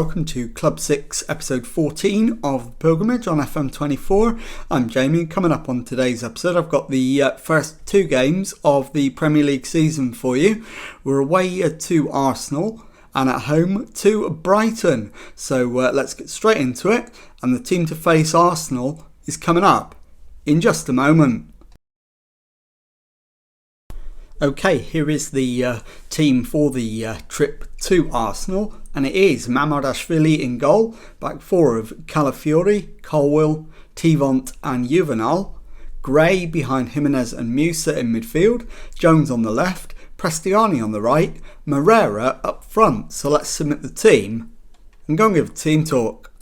welcome to Club 6 episode 14 of The Pilgrimage on FM24. I'm Jamie. Coming up on today's episode, I've got the first two games of the Premier League season for you. We're away to Arsenal and at home to Brighton. So let's get straight into it, and the team to face Arsenal is coming up in just a moment. Okay, here is the team for the trip to Arsenal, and it is Mamardashvili in goal, back four of Calafiori, Colwill, Tivont and Juvenal, Gray behind Jimenez and Musa in midfield, Jones on the left, Prestiani on the right, Moreira up front. So let's submit the team and go and give a team talk.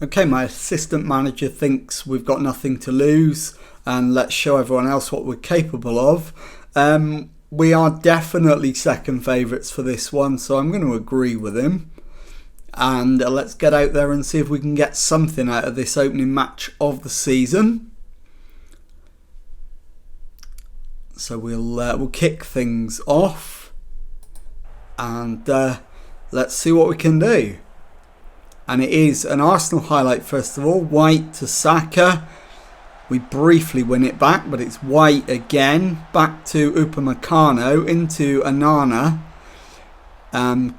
Okay, my assistant manager thinks we've got nothing to lose, and let's show everyone else what we're capable of. We are definitely second favourites for this one, so I'm going to agree with him. And let's get out there and see if we can get something out of this opening match of the season. So we'll kick things off, and let's see what we can do. And it is an Arsenal highlight first of all. White to Saka. We briefly win it back, but it's White again. Back to Upamecano, into Anana.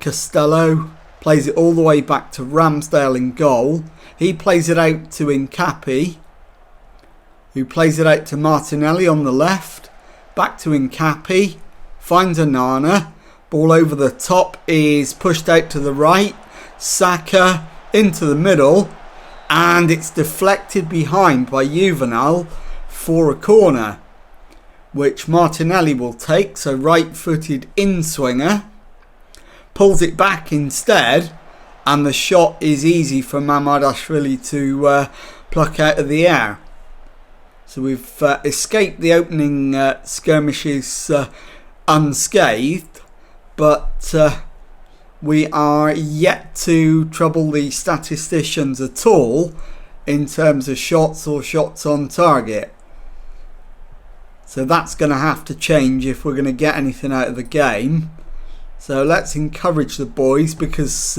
Costello plays it all the way back to Ramsdale in goal. He plays it out to Nkapi, who plays it out to Martinelli on the left. Back to Nkapi. Finds Anana. Ball over the top is pushed out to the right. Saka into the middle. And it's deflected behind by Juvenal for a corner, which Martinelli will take. So right-footed in-swinger. Pulls it back instead. And the shot is easy for Mamardashvili to pluck out of the air. So we've escaped the opening skirmishes unscathed. But we are yet to trouble the statisticians at all in terms of shots or shots on target. So that's going to have to change if we're going to get anything out of the game. So let's encourage the boys, because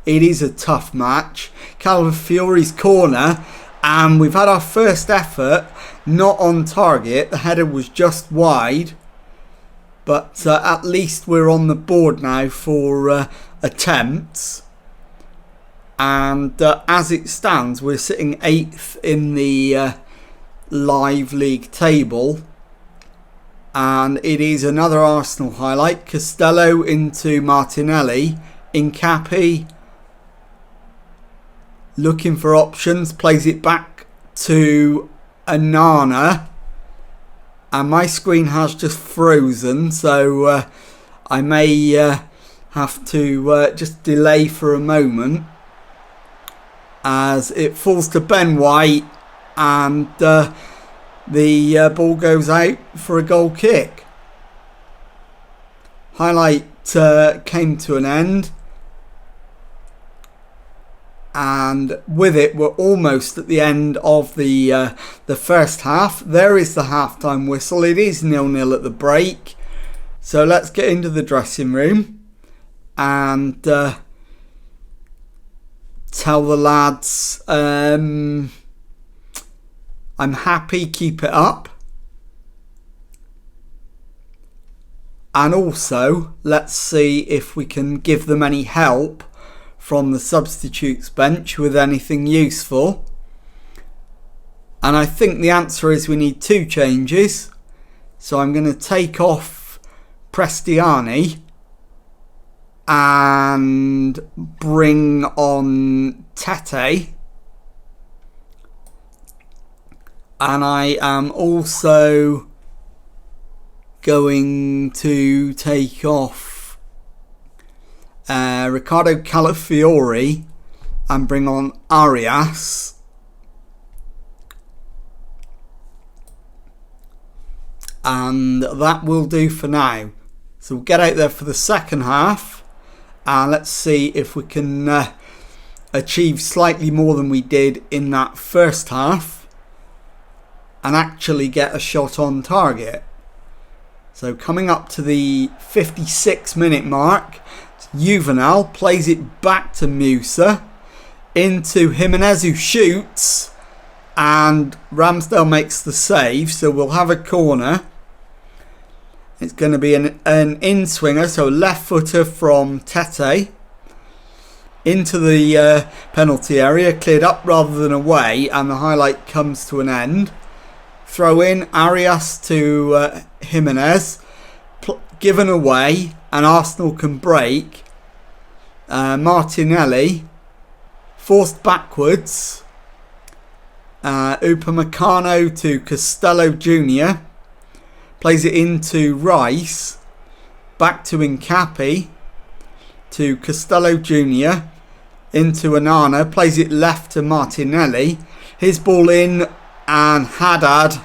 it is a tough match. Calafiori's corner, and we've had our first effort not on target. The header was just wide. But at least we're on the board now for attempts. And as it stands, we're sitting 8th in the live league table. And it is another Arsenal highlight. Costello into Martinelli. Nkapi looking for options. Plays it back to Anana. And my screen has just frozen, so I may have to just delay for a moment as it falls to Ben White, and the ball goes out for a goal kick. Highlight came to an end, and with it we're almost at the end of the first half. There is the half-time whistle. It is 0-0 at the break. So let's get into the dressing room and tell the lads I'm happy, keep it up. And also let's see if we can give them any help from the substitutes bench with anything useful. And I think the answer is we need two changes. So I'm going to take off Prestiani and bring on Tete. And I am also going to take off Riccardo Calafiori and bring on Arias. And that will do for now. So we'll get out there for the second half, and let's see if we can achieve slightly more than we did in that first half and actually get a shot on target. So coming up to the 56-minute mark, Juvenal plays it back to Musa, into Jimenez, who shoots, and Ramsdale makes the save, so we'll have a corner. It's going to be an in-swinger, so left footer from Tete into the penalty area, cleared up rather than away, and the highlight comes to an end. Throw in, Arias to Jimenez, given away, and Arsenal can break. Martinelli forced backwards. Upamecano to Costello Jr. Plays it into Rice. Back to Nkapi. To Costello Jr. Into Anana. Plays it left to Martinelli. His ball in, and Haddad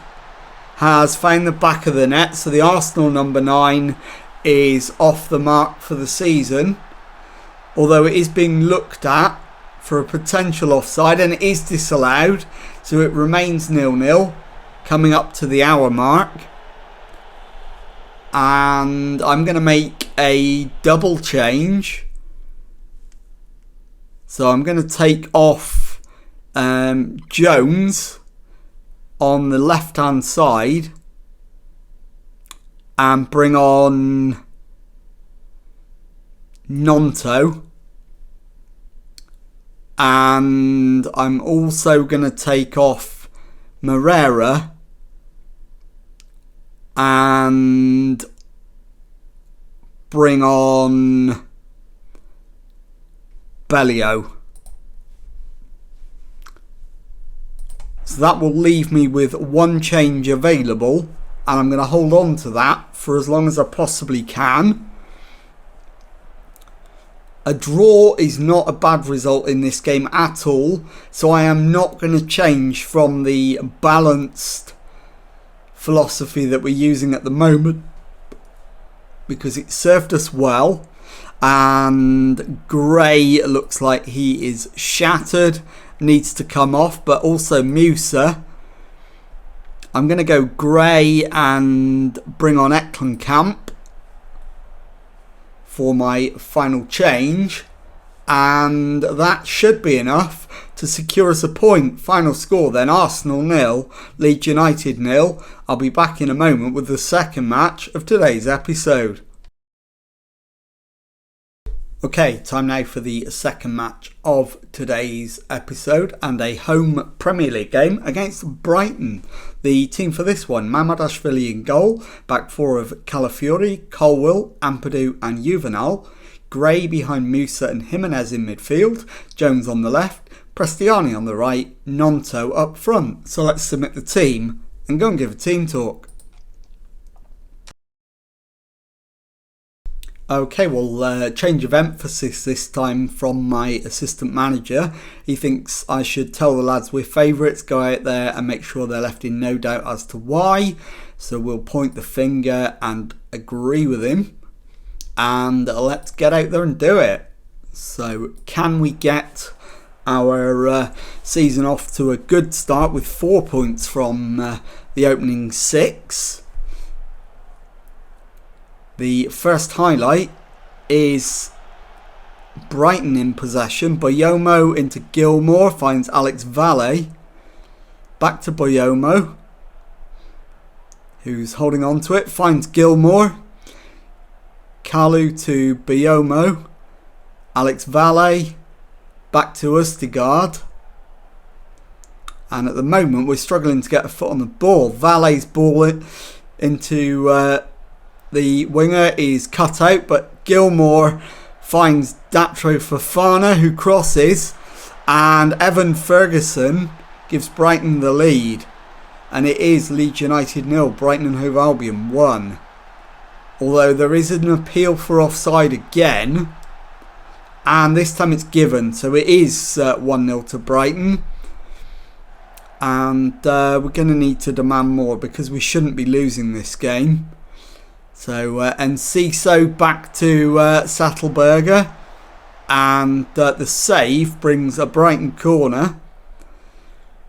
has found the back of the net. So the Arsenal number 9 is off the mark for the season. Although it is being looked at for a potential offside, and it is disallowed, so it remains 0-0 coming up to the hour mark. And I'm going to make a double change, so I'm going to take off Jones on the left hand side and bring on Nonto. And I'm also going to take off Moreira and bring on Bellio. So that will leave me with one change available, and I'm going to hold on to that for as long as I possibly can. A draw is not a bad result in this game at all, so I am not going to change from the balanced philosophy that we're using at the moment, because it served us well. And Gray looks like he is shattered, needs to come off, but also Musa. I'm going to go Gray and bring on Eklenkamp for my final change, and that should be enough to secure us a point. Final score then, Arsenal 0, Leeds United 0. I'll be back in a moment with the second match of today's episode. Okay, time now for the second match of today's episode, and a home Premier League game against Brighton. The team for this one: Mamadashvili in goal, back four of Calafiori, Colwill, Ampadu and Juvenal, Gray behind Musa and Jimenez in midfield, Jones on the left, Prestiani on the right, Nonto up front. So let's submit the team and go and give a team talk. Okay, well, change of emphasis this time from my assistant manager. He thinks I should tell the lads we're favourites, go out there and make sure they're left in no doubt as to why. So we'll point the finger and agree with him. And let's get out there and do it. So can we get our season off to a good start with 4 points from the opening 6? The first highlight is Brighton in possession. Boyomo into Gilmour, finds Alex Valle. Back to Boyomo, who's holding on to it, finds Gilmour. Kalu to Boyomo. Alex Valle. Back to Ustigard. And at the moment we're struggling to get a foot on the ball. Valle's ball into... the winger is cut out, but Gilmour finds Datro Fofana, who crosses, and Evan Ferguson gives Brighton the lead. And it is Leeds United 0, Brighton and Hove Albion 1. Although there is an appeal for offside again, and this time it's given, so it is 1-0 to Brighton. And we're going to need to demand more because we shouldn't be losing this game. So, Enciso back to Sattelberger, and the save brings a Brighton corner,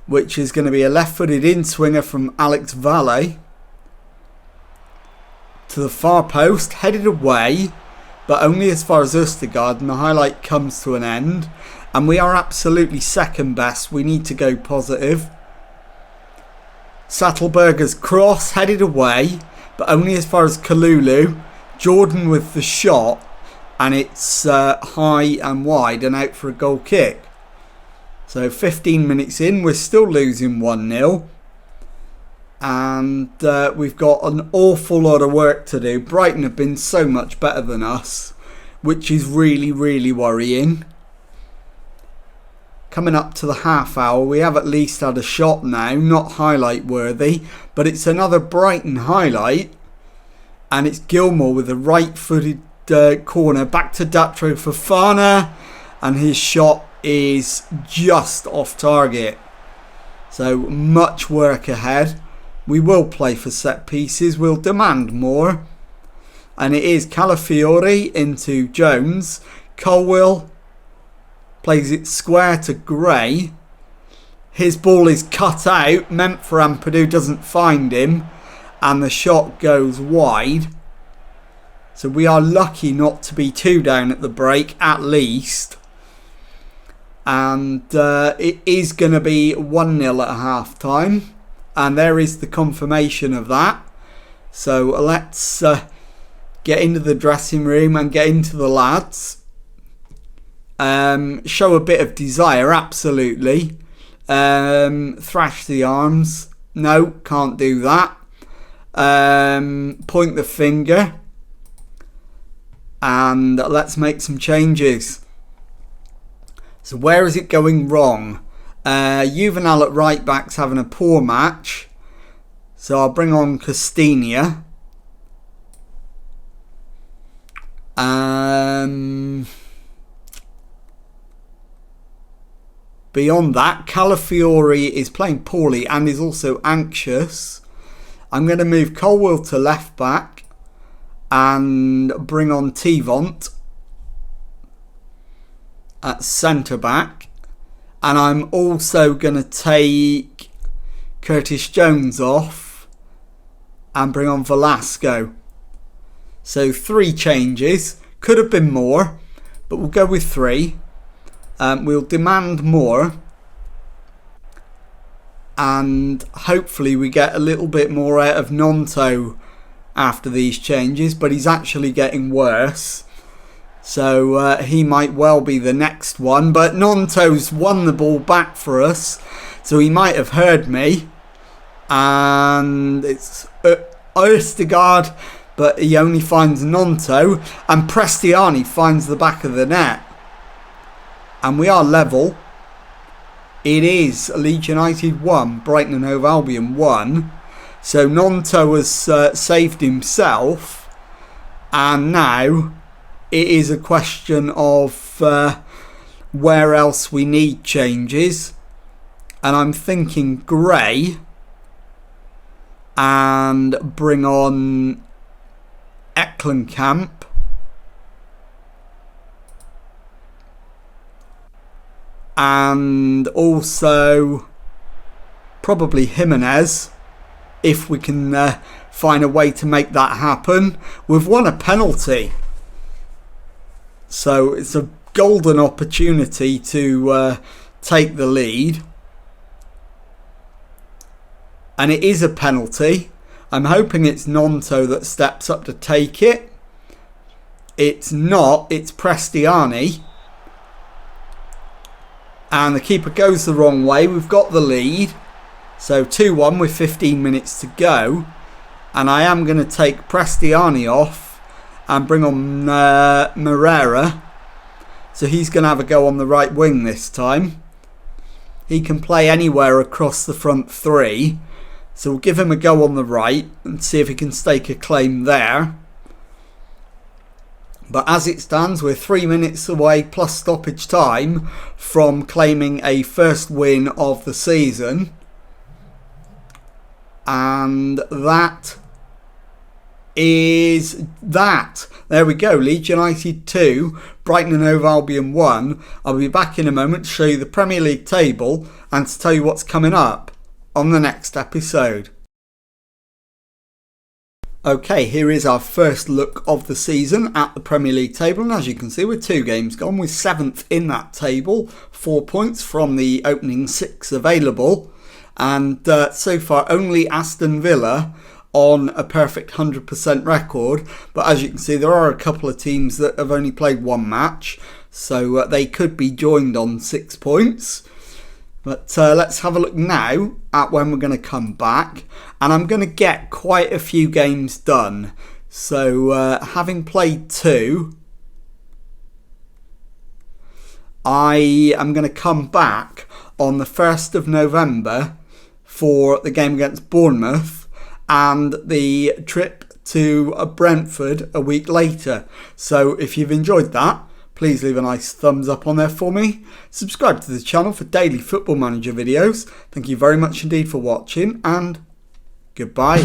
which is going to be a left-footed in-swinger from Alex Valle to the far post, headed away, but only as far as Østegård, and the highlight comes to an end. And we are absolutely second best. We need to go positive. Sattelberger's cross, headed away, but only as far as Kalulu. Jordan with the shot, and it's high and wide and out for a goal kick. So 15 minutes in, we're still losing 1-0. And we've got an awful lot of work to do. Brighton have been so much better than us, which is really, really worrying. Coming up to the half hour, we have at least had a shot now, not highlight worthy, but it's another Brighton highlight, and it's Gilmour with a right-footed corner back to Datro Fofana, and his shot is just off target. So much work ahead. We will play for set pieces, we'll demand more, and it is Calafiori into Jones. Colwill plays it square to Gray. His ball is cut out, meant for Ampadu, doesn't find him, and the shot goes wide. So we are lucky not to be 2 down at the break, at least. And it is going to be 1-0 at half time. And there is the confirmation of that. So let's get into the dressing room and get into the lads. Show a bit of desire, absolutely. Thrash the arms. No, can't do that. Point the finger. And let's make some changes. So where is it going wrong? Juvenal at right back's having a poor match. So I'll bring on Castagna. Beyond that, Calafiori is playing poorly and is also anxious. I'm going to move Colwill to left back and bring on Tivont at centre back. And I'm also going to take Curtis Jones off and bring on Velasco. So 3 changes. Could have been more, but we'll go with 3. We'll demand more, and hopefully we get a little bit more out of Nonto after these changes, but he's actually getting worse, so he might well be the next one. But Nonto's won the ball back for us, so he might have heard me, and it's Østegård, but he only finds Nonto, and Prestiani finds the back of the net. And we are level. It is Leeds United 1, Brighton and Hove Albion 1. So Nonto has saved himself. And now it is a question of where else we need changes. And I'm thinking Gray. And bring on Eklenkamp. And also probably Jimenez, if we can find a way to make that happen. We've won a penalty, so it's a golden opportunity to take the lead, and it is a penalty. I'm hoping it's Nonto that steps up to take it. It's not, it's Prestiani. And the keeper goes the wrong way. We've got the lead. So 2-1 with 15 minutes to go. And I am going to take Prestiani off and bring on Moreira. So he's going to have a go on the right wing this time. He can play anywhere across the front 3. So we'll give him a go on the right and see if he can stake a claim there. But as it stands, we're 3 minutes away plus stoppage time from claiming a first win of the season. And that is that. There we go. Leeds United 2, Brighton and Hove Albion 1. I'll be back in a moment to show you the Premier League table and to tell you what's coming up on the next episode. Okay, here is our first look of the season at the Premier League table, and as you can see, we're 2 games gone. We're 7th in that table, 4 points from the opening 6 available, and so far only Aston Villa on a perfect 100% record. But as you can see, there are a couple of teams that have only played 1 match, so they could be joined on 6 points. But let's have a look now at when we're going to come back. And I'm going to get quite a few games done. So having played 2, I am going to come back on the 1st of November for the game against Bournemouth and the trip to Brentford a week later. So if you've enjoyed that, please leave a nice thumbs up on there for me. Subscribe to the channel for daily Football Manager videos. Thank you very much indeed for watching, and goodbye.